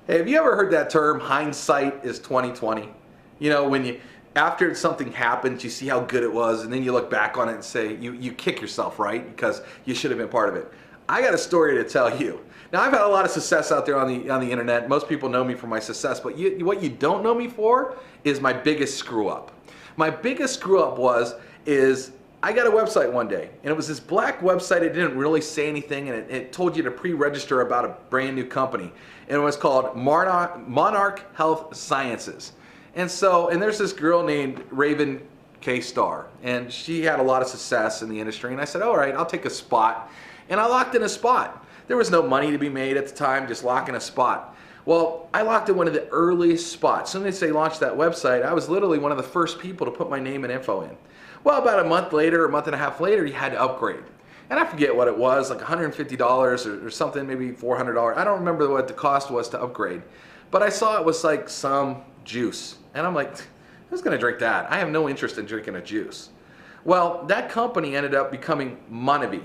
Hey, have you ever heard that term, hindsight is 2020? You know, after something happens, you see how good it was, and then you look back on it and say, you kick yourself, right? Because you should have been part of it. I got a story to tell you. Now, I've had a lot of success out there on the internet. Most people know me for my success, but what you don't know me for is my biggest screw up. My biggest screw up is I got a website one day, and it was this black website. It didn't really say anything, and it told you to pre-register about a brand new company. And it was called Monarch Health Sciences. And there's this girl named Raven K. Starr, and she had a lot of success in the industry. And I said, all right, I'll take a spot. And I locked in a spot. There was no money to be made at the time, just locking a spot. Well, I locked in one of the earliest spots. As soon as they launched that website, I was literally one of the first people to put my name and info in. Well, about a month later, a month and a half later, you had to upgrade. And I forget what it was, like $150 or something, maybe $400. I don't remember what the cost was to upgrade. But I saw it was like some juice. And I'm like, who's gonna drink that? I have no interest in drinking a juice. Well, that company ended up becoming MONAVIE.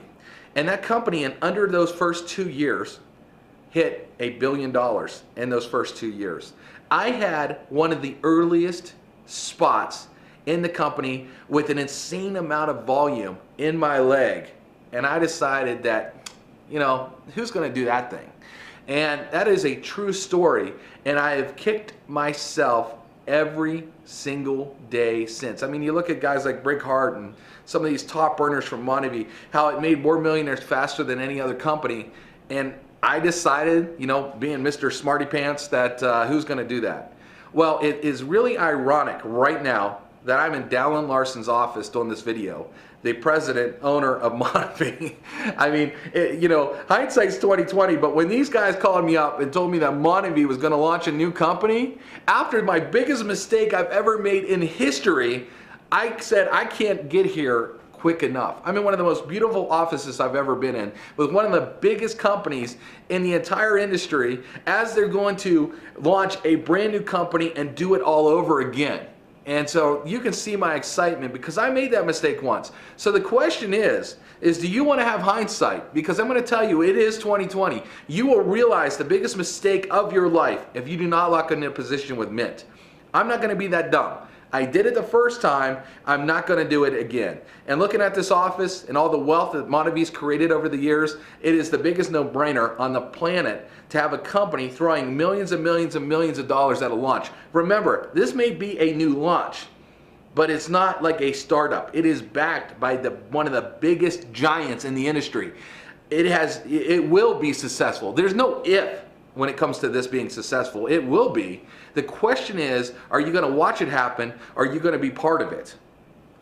And that company, in under those first 2 years, hit $1 billion in those first 2 years. I had one of the earliest spots in the company with an insane amount of volume in my leg. And I decided that, you know, who's going to do that thing? And that is a true story. And I have kicked myself every single day since. I mean, you look at guys like Brick Hart and some of these top earners from MONAVIE, how it made more millionaires faster than any other company. And I decided, you know, being Mr. Smarty Pants, that who's going to do that? Well, it is really ironic right now that I'm in Dallin Larson's office doing this video, the president, owner of MONAVIE. I mean, you know, hindsight's 2020, but when these guys called me up and told me that MONAVIE was going to launch a new company, after my biggest mistake I've ever made in history, I said, I can't get here quick enough. I'm in one of the most beautiful offices I've ever been in, with one of the biggest companies in the entire industry, as they're going to launch a brand new company and do it all over again. And so you can see my excitement because I made that mistake once. So the question is do you want to have hindsight? Because I'm going to tell you, it is 2020. You will realize the biggest mistake of your life if you do not lock in a position with Mint. I'm not going to be that dumb. I did it the first time. I'm not going to do it again. And looking at this office and all the wealth that MONAVIE's created over the years, it is the biggest no-brainer on the planet to have a company throwing millions and millions and millions of dollars at a launch. Remember, this may be a new launch, but it's not like a startup. It is backed by one of the biggest giants in the industry. It will be successful. There's no if when it comes to this being successful. It will be. The question is, are you going to watch it happen? Or are you going to be part of it?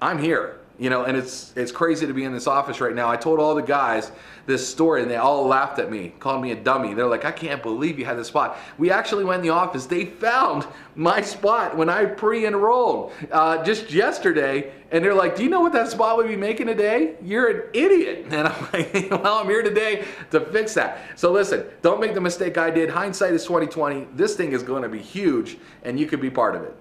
I'm here, you know, and it's crazy to be in this office right now. I told all the guys this story and they all laughed at me, called me a dummy. They're like, I can't believe you had this spot. We actually went in the office. They found my spot when I pre-enrolled just yesterday, and they're like, do you know what that spot would be making today? You're an idiot. And I'm like, well, I'm here today to fix that. So listen, don't make the mistake I did. Hindsight is 2020. This thing is going to be huge, and you could be part of it.